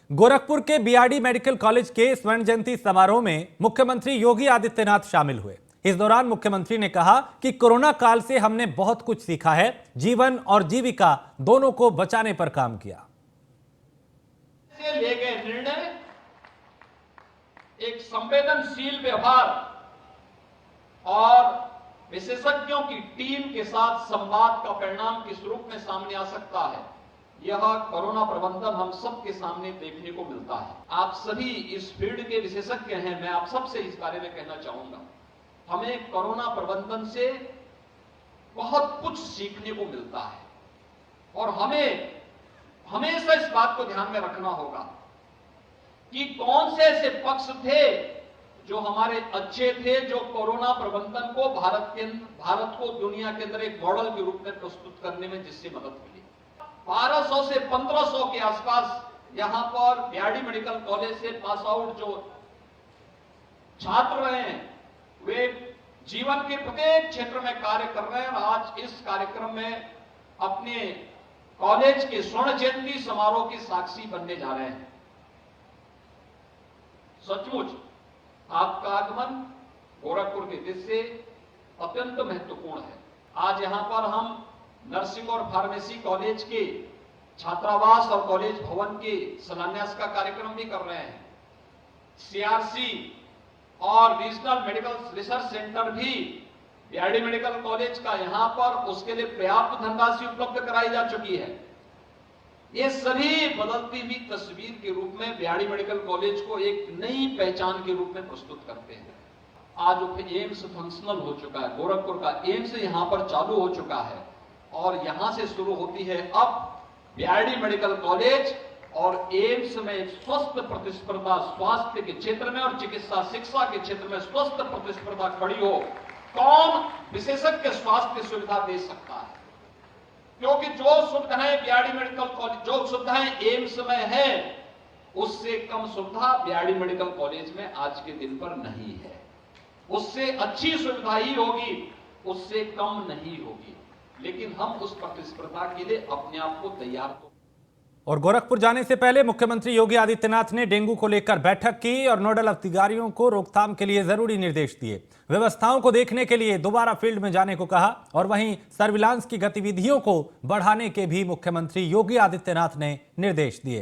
गोरखपुर के BRD medical college के स्वर्ण जयंती समारोह में मुख्यमंत्री योगी आदित्यनाथ शामिल हुए। इस दौरान मुख्यमंत्री ने कहा कि कोरोना काल से हमने बहुत कुछ सीखा है, जीवन और जीविका दोनों को बचाने पर काम किया। से ले गए निर्णय एक संवेदनशील व्यवहार और विशेषज्ञों की टीम के साथ संवाद का परिणाम किस रूप में सामने आ सकता है, यह कोरोना प्रबंधन हम सबके सामने देखने को मिलता है। आप सभी इस फील्ड के विशेषज्ञ हैं, मैं आप सबसे इस बारे में कहना चाहूंगा, हमें कोरोना प्रबंधन से बहुत कुछ सीखने को मिलता है और हमें हमेशा इस बात को ध्यान में रखना होगा कि कौन से ऐसे पक्ष थे जो हमारे अच्छे थे, जो कोरोना प्रबंधन को भारत को दुनिया के अंदर एक मॉडल के रूप में प्रस्तुत करने में जिससे मदद मिली। 1200 से 1500 के आसपास यहां पर बीआरडी मेडिकल कॉलेज से पास आउट जो छात्र रहे हैं, वे जीवन के प्रत्येक क्षेत्र में कार्य कर रहे हैं और आज इस कार्यक्रम में अपने कॉलेज के स्वर्ण जयंती समारोह के साक्षी बनने जा रहे हैं। सचमुच आपका आगमन गोरखपुर के दृष्टि से अत्यंत महत्वपूर्ण है। आज यहां पर हम नर्सिंग और फार्मेसी कॉलेज के छात्रावास और कॉलेज भवन के शिलान्यास का कार्यक्रम भी कर रहे हैं। सीआरसी और रीजनल मेडिकल रिसर्च सेंटर भी बीआरडी मेडिकल कॉलेज का यहां पर उसके लिए पर्याप्त धनराशि उपलब्ध कराई जा चुकी है। ये सभी बदलती हुई तस्वीर के रूप में बीआरडी मेडिकल कॉलेज को एक नई पहचान के रूप में प्रस्तुत करते हैं। आज एम्स फंक्शनल हो चुका है, गोरखपुर का एम्स यहां पर चालू हो चुका है और यहां से शुरू होती है अब बीआरडी मेडिकल कॉलेज और एम्स में स्वस्थ प्रतिस्पर्धा, स्वास्थ्य के क्षेत्र में और चिकित्सा शिक्षा के क्षेत्र में स्वस्थ प्रतिस्पर्धा खड़ी हो। कौन विशेषज्ञ स्वास्थ्य सुविधा दे सकता है, क्योंकि जो सुविधाएं बीआरडी मेडिकल कॉलेज, जो सुविधाएं एम्स में है, उससे कम सुविधा बीआरडी मेडिकल कॉलेज में आज के दिन पर नहीं है। उससे अच्छी सुविधा ही होगी, उससे कम नहीं होगी, लेकिन हम उस प्रतिस्पर्धा के लिए अपने आप को तैयार। और गोरखपुर जाने से पहले मुख्यमंत्री योगी आदित्यनाथ ने डेंगू को लेकर बैठक की और नोडल अधिकारियों को रोकथाम के लिए जरूरी निर्देश दिए। व्यवस्थाओं को देखने के लिए दोबारा फील्ड में जाने को कहा और वहीं सर्विलांस की गतिविधियों को बढ़ाने के भी मुख्यमंत्री योगी आदित्यनाथ ने निर्देश दिए।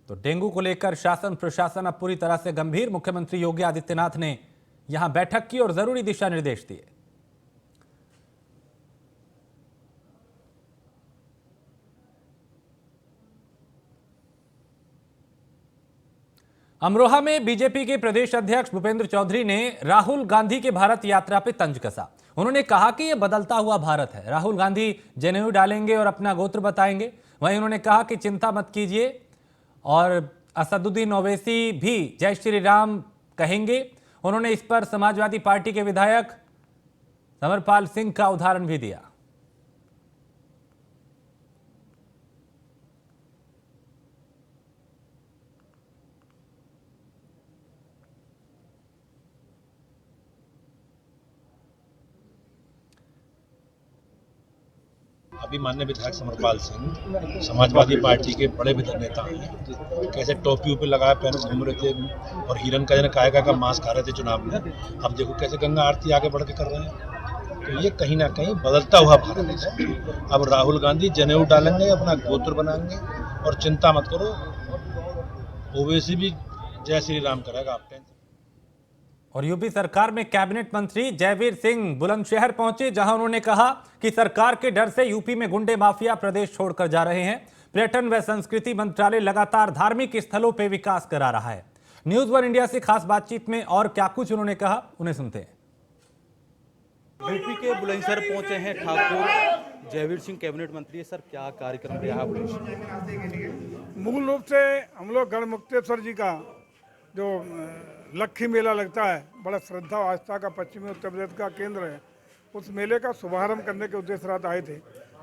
तो डेंगू को लेकर शासन प्रशासन अब पूरी तरह से गंभीर। मुख्यमंत्री योगी आदित्यनाथ ने यहां बैठक की और जरूरी दिशा निर्देश दिए। अमरोहा में बीजेपी के प्रदेश अध्यक्ष भूपेंद्र चौधरी ने राहुल गांधी के भारत यात्रा पर तंज कसा। उन्होंने कहा कि यह बदलता हुआ भारत है, राहुल गांधी जनेऊ डालेंगे और अपना गोत्र बताएंगे। वहीं उन्होंने कहा कि चिंता मत कीजिए और असदुद्दीन ओवैसी भी जय श्री राम कहेंगे। उन्होंने इस पर समाजवादी पार्टी के विधायक समरपाल सिंह का उदाहरण भी दिया। अभी माननीय विधायक समरपाल सिंह समाजवादी पार्टी के बड़े विधायक नेता हैं, कैसे टोपी पे लगाए पहने घूम रहे थे और हिरन का कायका का मांस खा रहे थे चुनाव में। अब देखो कैसे गंगा आरती आगे बढ़ के कर रहे हैं। तो ये कहीं ना कहीं बदलता हुआ भारत है। अब राहुल गांधी जनेऊ डालेंगे, अपना गोत्र बनाएंगे और चिंता मत करो, ओवैसी भी जय श्री राम करेगा। आप टेंशन। और यूपी सरकार में कैबिनेट मंत्री जयवीर सिंह बुलंदशहर पहुंचे, जहां उन्होंने कहा कि सरकार के डर से यूपी में गुंडे माफिया प्रदेश छोड़कर जा रहे हैं। पर्यटन व संस्कृति मंत्रालय लगातार धार्मिक स्थलों पर विकास करा रहा है। न्यूज वन इंडिया से खास बातचीत में और क्या कुछ उन्होंने कहा, उन्हें सुनते हैं। यूपी के बुलंदशहर पहुंचे हैं ठाकुर जयवीर सिंह, कैबिनेट मंत्री है। सर, क्या कार्यक्रम रहा बुलंदशहर? मूल रूप से हम लोग गढ़मुक्तेश्वर जी का जो लक्खी मेला लगता है, बड़ा श्रद्धा और आस्था का पश्चिमी उत्तर प्रदेश का केंद्र है, उस मेले का शुभारंभ करने के उद्देश्य रात आए थे।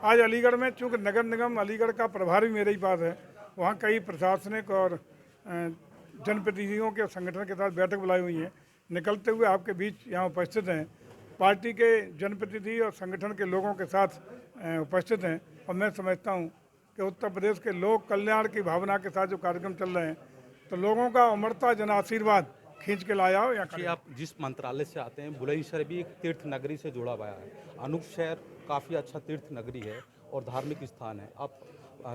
आज अलीगढ़ में, चूँकि नगर निगम अलीगढ़ का प्रभारी मेरे ही पास है, वहाँ कई प्रशासनिक और जनप्रतिनिधियों के संगठन के साथ बैठक बुलाई हुई है। निकलते हुए आपके बीच यहाँ उपस्थित हैं पार्टी के जनप्रतिनिधि और संगठन के लोगों के साथ उपस्थित हैं और मैं समझता हूं कि उत्तर प्रदेश के लोक कल्याण की भावना के साथ जो कार्यक्रम चल रहे हैं तो लोगों का अमरता जन आशीर्वाद खींच के लाया हो या कि आप जिस मंत्रालय से आते हैं बुलंदशहर भी एक तीर्थ नगरी से जुड़ा हुआ है। अनूप शहर काफ़ी अच्छा तीर्थ नगरी है और धार्मिक स्थान है। आप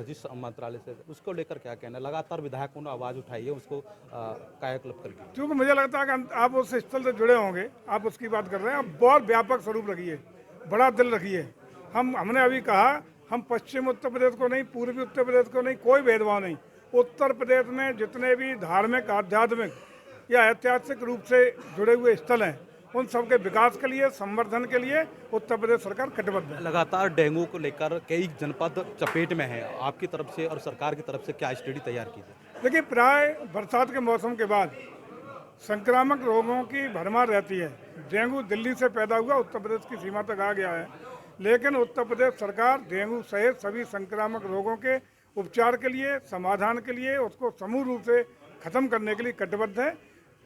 जिस मंत्रालय से उसको लेकर क्या कहना है? लगातार विधायकों ने आवाज़ उठाई है उसको कायाकल्प करके, क्योंकि मुझे लगता है कि आप उस स्थल से जुड़े होंगे, आप उसकी बात कर रहे हैं। आप बहुत व्यापक स्वरूप रखिए, बड़ा दिल रखिए। हमने अभी कहा हम पश्चिम उत्तर प्रदेश को नहीं, पूर्वी उत्तर प्रदेश को नहीं, कोई भेदभाव नहीं। उत्तर प्रदेश में जितने भी धार्मिक, आध्यात्मिक या ऐतिहासिक रूप से जुड़े हुए स्थल हैं उन सबके विकास के लिए, संवर्धन के लिए उत्तर प्रदेश सरकार कटिबद्ध है। लगातार डेंगू को लेकर कई जनपद चपेट में है। आपकी तरफ से और सरकार की तरफ से क्या स्टडी तैयार की है? देखिए, प्राय बरसात के मौसम के बाद संक्रामक रोगों की भरमार रहती है। डेंगू दिल्ली से पैदा हुआ, उत्तर प्रदेश की सीमा तक आ गया है, लेकिन उत्तर प्रदेश सरकार डेंगू सहित सभी संक्रामक रोगों के उपचार के लिए, समाधान के लिए, उसको समूह रूप से खत्म करने के लिए कटिबद्ध है।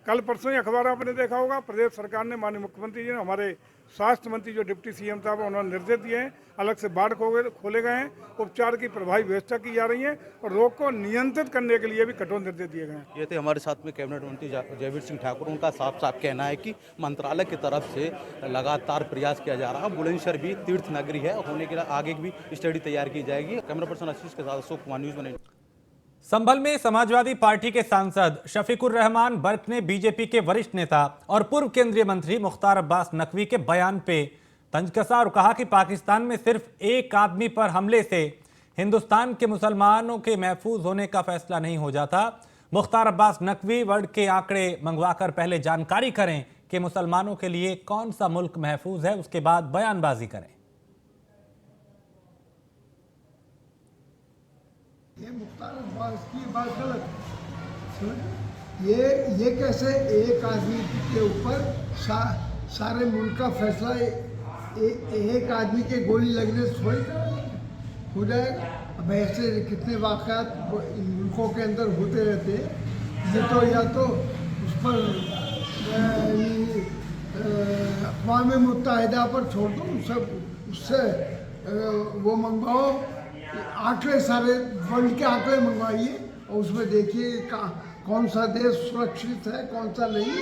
कल परसों ही अखबार आपने देखा होगा, प्रदेश सरकार ने, माननीय मुख्यमंत्री जी ने, हमारे स्वास्थ्य मंत्री जो डिप्टी सीएम साहब उन्होंने निर्देश दिए हैं, अलग से वार्ड खोले गए हैं, उपचार की प्रभावी व्यवस्था की जा रही है और रोग को नियंत्रित करने के लिए भी कठोर निर्देश दिए गए हैं। ये थे हमारे साथ में कैबिनेट मंत्री जयवीर सिंह ठाकुर। उनका साफ साफ कहना है कि मंत्रालय की तरफ से लगातार प्रयास किया जा रहा है। बुलंदशहर भी तीर्थ नगरी है, होने के लिए आगे भी स्टडी तैयार की जाएगी। कैमरा पर्सन आशीष के साथ अशोक कुमार, न्यूज़ बने। संभल में समाजवादी पार्टी के सांसद शफीकुर रहमान बर्क ने बीजेपी के वरिष्ठ नेता और पूर्व केंद्रीय मंत्री मुख्तार अब्बास नकवी के बयान पे तंज कसा और कहा कि पाकिस्तान में सिर्फ एक आदमी पर हमले से हिंदुस्तान के मुसलमानों के महफूज होने का फैसला नहीं हो जाता। मुख्तार अब्बास नकवी वर्ल्ड के आंकड़े मंगवाकर पहले जानकारी करें कि मुसलमानों के लिए कौन सा मुल्क महफूज है, उसके बाद बयानबाजी करें। ये मुख्तार अब्बास की बात गलत है। ये कैसे एक आदमी के ऊपर सारे मुल्क का फैसला एक आदमी के गोली लगने से थोड़ी हो जाएगा। अब ऐसे कितने वाक़यात मुल्कों के अंदर होते रहते हैं। ये तो या तो उस पर अक़वाम मुत्तहिदा पर छोड़ दो, उससे वो मंगवाओ, आंकड़े सारे वर्ल्ड के आंकड़े मंगवाइए और उसमें देखिए कौन सा देश सुरक्षित है, कौन सा नहीं।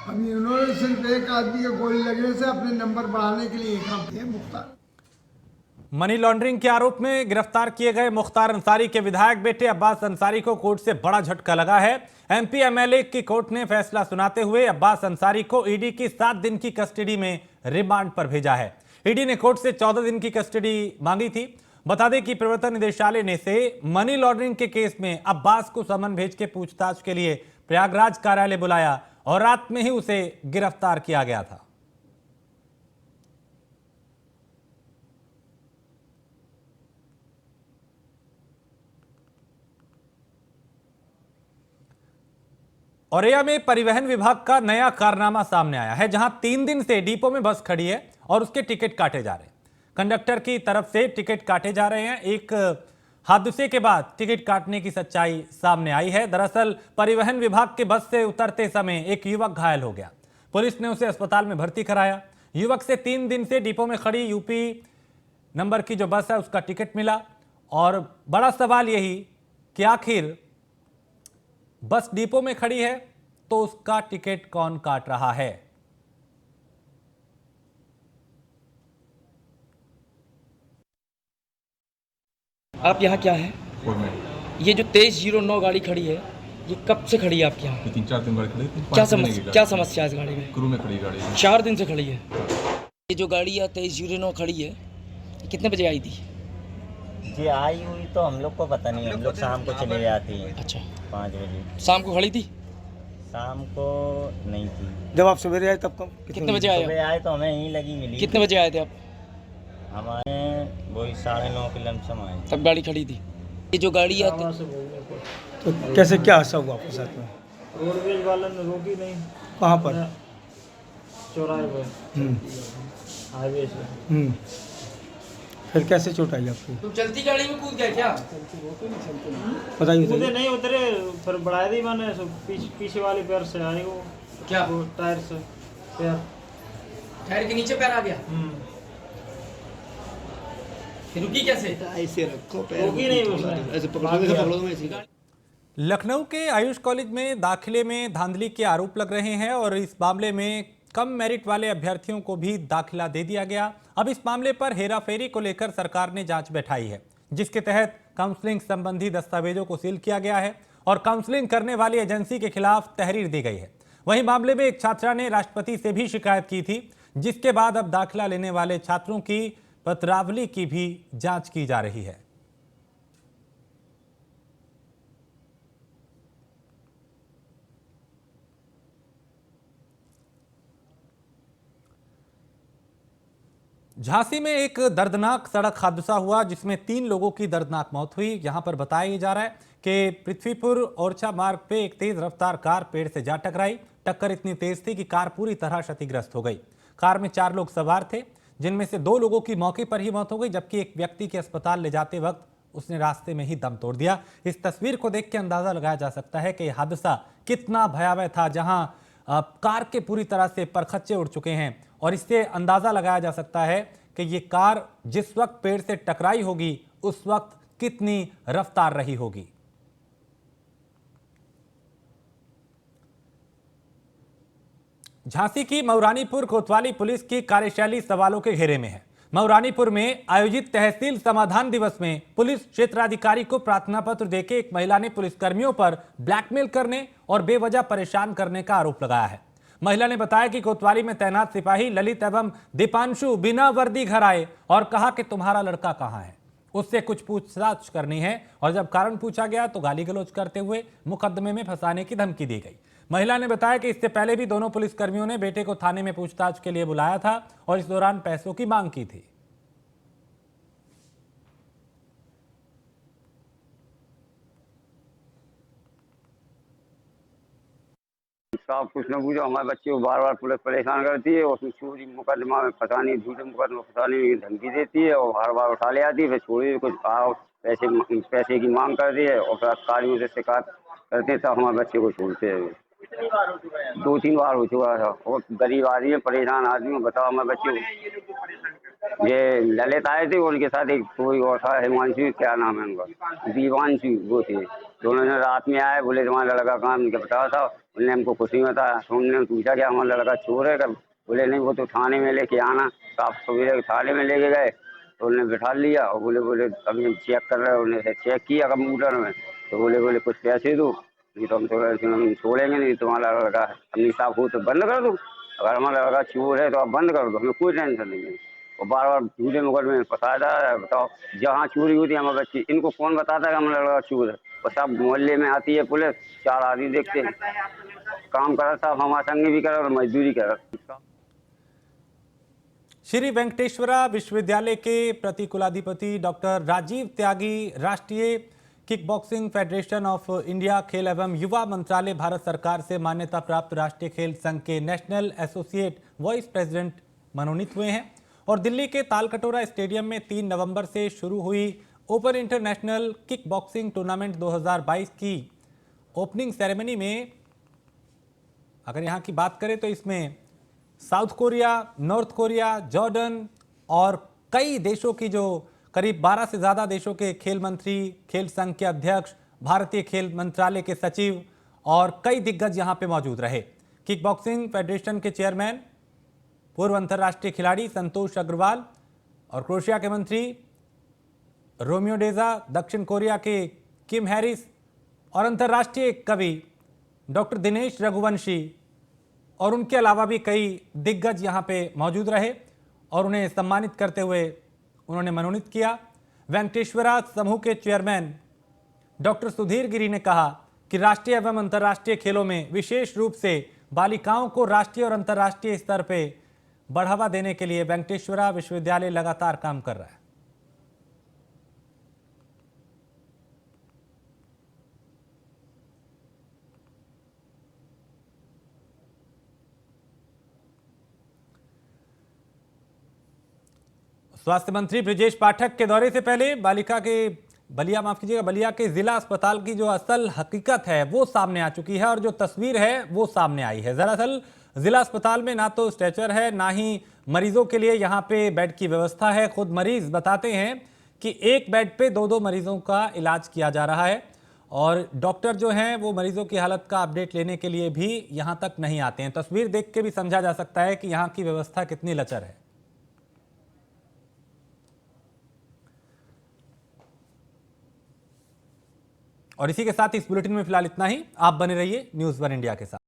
अभी उन्होंने सिर्फ एक आदमी के गोली लगने से अपने नंबर बढ़ाने के लिए काम किया। मुख्तार मनी लॉन्ड्रिंग के आरोप में गिरफ्तार किए गए मुख्तार अंसारी के विधायक बेटे अब्बास अंसारी को कोर्ट से बड़ा झटका लगा है। एमपी एमएलए की कोर्ट ने फैसला सुनाते हुए अब्बास अंसारी को ईडी की 7 दिन की कस्टडी में रिमांड पर भेजा है। ईडी ने कोर्ट से 14 दिन की कस्टडी मांगी थी। बता दें कि प्रवर्तन निदेशालय ने से मनी लॉन्ड्रिंग के केस में अब्बास को समन भेज के पूछताछ के लिए प्रयागराज कार्यालय बुलाया और रात में ही उसे गिरफ्तार किया गया था। औरैया में परिवहन विभाग का नया कारनामा सामने आया है, जहां 3 दिन से डिपो में बस खड़ी है और उसके टिकट काटे जा रहे हैं। कंडक्टर की तरफ से टिकट काटे जा रहे हैं। एक हादसे के बाद टिकट काटने की सच्चाई सामने आई है। दरअसल परिवहन विभाग के बस से उतरते समय एक युवक घायल हो गया। पुलिस ने उसे अस्पताल में भर्ती कराया। युवक से 3 दिन से डिपो में खड़ी यूपी नंबर की जो बस है उसका टिकट मिला और बड़ा सवाल यही कि आखिर बस डिपो में खड़ी है तो उसका टिकट कौन काट रहा है। आप यहाँ क्या है? ये जो 2309 गाड़ी खड़ी है, ये कब से खड़ी है आपके यहाँ? 3-4 दिन गाड़ी खड़ी थी। क्या समस्या है इस गाड़ी में? क्रू में खड़ी गाड़ी है। 4 दिन से खड़ी है। ये जो गाड़ी है 2309 खड़ी है, कितने बजे आई थी? ये आई हुई तो हम लोग को पता नहीं, हम लोग शाम को चले जाती हैं। अच्छा, 5 बजे। शाम को खड़ी थी? शाम को नहीं थी। जब आप सवेरे आए तब कितने बजे आए? सुबह आए तो हमें यहीं लगी मिली। कितने बजे आए थे आप? हम आए वही 9:30 के लमसम आए। तब गाड़ी खड़ी थी। ये जो गाड़ी है तो कैसे क्या हादसा हुआ आपके साथ में? रोडवेज वाले ने रोकी नहीं। कहाँ पर? चौराहे पर, हाईवे से। फिर कैसे चोट आई आपको? तुम चलती गाड़ी में कूद गए क्या? बताइए। कूदे नहीं, उतरे फिर बढ़ाया दी मैंने, पीछे वाले पैर से आई वो। क्या? वो टायर से पैर। टायर के नीचे पैर आ गया, फिर रुकी कैसे? ऐसे रखो रोकी नहीं उसने, ऐसे पकड़ो में ऐसे। लखनऊ के आयुष कॉलेज में दाखिले में धांधली के आरोप लग रहे हैं और इस मामले में कम मेरिट वाले अभ्यर्थियों को भी दाखिला दे दिया गया। अब इस मामले पर हेराफेरी को लेकर सरकार ने जांच बैठाई है, जिसके तहत काउंसलिंग संबंधी दस्तावेजों को सील किया गया है और काउंसलिंग करने वाली एजेंसी के खिलाफ तहरीर दी गई है। वहीं मामले में एक छात्रा ने राष्ट्रपति से भी शिकायत की थी, जिसके बाद अब दाखिला लेने वाले छात्रों की पत्रावली की भी जांच की जा रही है। झांसी में एक दर्दनाक सड़क हादसा हुआ, जिसमें 3 लोगों की दर्दनाक मौत हुई। यहां पर बताया जा रहा है कि पृथ्वीपुर ओरछा मार्ग पे एक तेज रफ्तार कार पेड़ से जा टकराई। टक्कर इतनी तेज थी कि कार पूरी तरह क्षतिग्रस्त हो गई। कार में 4 लोग सवार थे, जिनमें से 2 लोगों की मौके पर ही मौत हो गई, जबकि एक व्यक्ति के अस्पताल ले जाते वक्त उसने रास्ते में ही दम तोड़ दिया। इस तस्वीर को देख के अंदाजा लगाया जा सकता है कि यह हादसा कितना भयावह था, जहां कार के पूरी तरह से परखच्चे उड़ चुके हैं और इससे अंदाजा लगाया जा सकता है कि ये कार जिस वक्त पेड़ से टकराई होगी उस वक्त कितनी रफ्तार रही होगी। झांसी की मऊरानीपुर कोतवाली पुलिस की कार्यशैली सवालों के घेरे में है। मऊरानीपुर में आयोजित तहसील समाधान दिवस में पुलिस क्षेत्राधिकारी को प्रार्थना पत्र देके एक महिला ने पुलिसकर्मियों पर ब्लैकमेल करने और बेवजह परेशान करने का आरोप लगाया है। महिला ने बताया कि कोतवाली में तैनात सिपाही ललित एवं दीपांशु बिना वर्दी घर आए और कहा कि तुम्हारा लड़का कहां है, उससे कुछ पूछताछ करनी है, और जब कारण पूछा गया तो गाली गलौज करते हुए मुकदमे में फंसाने की धमकी दी गई। महिला ने बताया कि इससे पहले भी दोनों पुलिसकर्मियों ने बेटे को थाने में पूछताछ के लिए बुलाया था और इस दौरान पैसों की मांग की थी। साहब कुछ न पूछो, हमारे बच्चे को बार बार पुलिस परेशान करती है और उसमें चोरी मुकदमा में फंसाने, झूठे मुकदमा फंसाने की धमकी देती है और बार बार उठा ले आती है। फिर छोड़ी कुछ आओ पैसे की मांग करती है और फिर अधिकारियों से शिकायत करते तब हमारे बच्चे को छोड़ते हैं। 2-3 बार हो चुका था और गरीब आदमी परेशान आदमी, बताओ हमारे बच्चे को। ये ललित आए थे, उनके साथ एक कोई और था, हिमांशु क्या नाम है उनका, दीवांशु, वो थे। दोनों ने रात में आए, बोले तुम्हारा लड़का कहाँ, उनके बताया था। उन्होंने हमको कुछ नहीं बताया। उन्होंने पूछा कि हमारा लड़का चोर है, बोले नहीं वो तो थाने में लेके आना। साफ सवेरे थाने में लेके गए तो उन्होंने बिठा लिया और बोले अभी हम चेक कर रहे हैं। उन्होंने चेक किया कंप्यूटर में तो बोले कुछ पैसे दो, नहीं तो हम छोड़ेंगे नहीं। तुम्हारा लड़का अपनी साफ हो तो बंद कर दो, अगर हमारा लड़का चोर है तो आप बंद कर दो, हमें कोई टेंशन नहीं है। और बार बार झूठे मुकदमे में फंसाया जा रहा है। बताओ जहाँ चोरी होती है हमारे बच्चे, इनको कौन बताता है कि हमारा लड़का चोर है? और सब मोहल्ले में आती है पुलिस, 4 आदमी देखते हैं, काम करा साहब हमारे संग भी करा और मजदूरी करा। श्री वेंकटेश्वरा विश्वविद्यालय के प्रतिकुलाधिपति डॉक्टर राजीव त्यागी राष्ट्रीय kick boxing federation of India खेल एवं युवा मंत्रालय भारत सरकार से मान्यता प्राप्त राष्ट्रीय खेल संघ के नेशनल एसोसिएट वाइस प्रेसिडेंट मनोनीत हुए हैं और दिल्ली के तालकटोरा स्टेडियम में 3 नवंबर से शुरू हुई open international kick boxing tournament 2022 की ओपनिंग सेरेमनी में अगर यहाँ की बात करें तो इसमें south Korea, north Korea, Jordan और कई देशों की जो करीब 12 से ज़्यादा देशों के खेल मंत्री, खेल संघ के अध्यक्ष, भारतीय खेल मंत्रालय के सचिव और कई दिग्गज यहाँ पे मौजूद रहे। किक बॉक्सिंग फेडरेशन के चेयरमैन, पूर्व अंतर्राष्ट्रीय खिलाड़ी संतोष अग्रवाल और क्रोएशिया के मंत्री रोमियो डेजा, दक्षिण कोरिया के किम हैरिस और अंतर्राष्ट्रीय कवि डॉक्टर दिनेश रघुवंशी और उनके अलावा भी कई दिग्गज यहाँ पे मौजूद रहे और उन्हें सम्मानित करते हुए उन्होंने मनोनीत किया। वेंकटेश्वरा समूह के चेयरमैन डॉक्टर सुधीर गिरी ने कहा कि राष्ट्रीय एवं अंतर्राष्ट्रीय खेलों में विशेष रूप से बालिकाओं को राष्ट्रीय और अंतर्राष्ट्रीय स्तर पे बढ़ावा देने के लिए वेंकटेश्वरा विश्वविद्यालय लगातार काम कर रहा है। स्वास्थ्य मंत्री ब्रिजेश पाठक के दौरे से पहले बलिया के जिला अस्पताल की जो असल हकीकत है वो सामने आ चुकी है और जो तस्वीर है वो सामने आई है। दरअसल जिला अस्पताल में ना तो स्ट्रेचर है, ना ही मरीजों के लिए यहाँ पे बेड की व्यवस्था है। खुद मरीज बताते हैं कि एक बेड पे 2-2 मरीजों का इलाज किया जा रहा है और डॉक्टर जो हैं वो मरीजों की हालत का अपडेट लेने के लिए भी यहाँ तक नहीं आते हैं। तस्वीर देख के भी समझा जा सकता है कि यहाँ की व्यवस्था कितनी लचर है। और इसी के साथ इस बुलेटिन में फिलहाल इतना ही। आप बने रहिए न्यूज़ 1 इंडिया के साथ।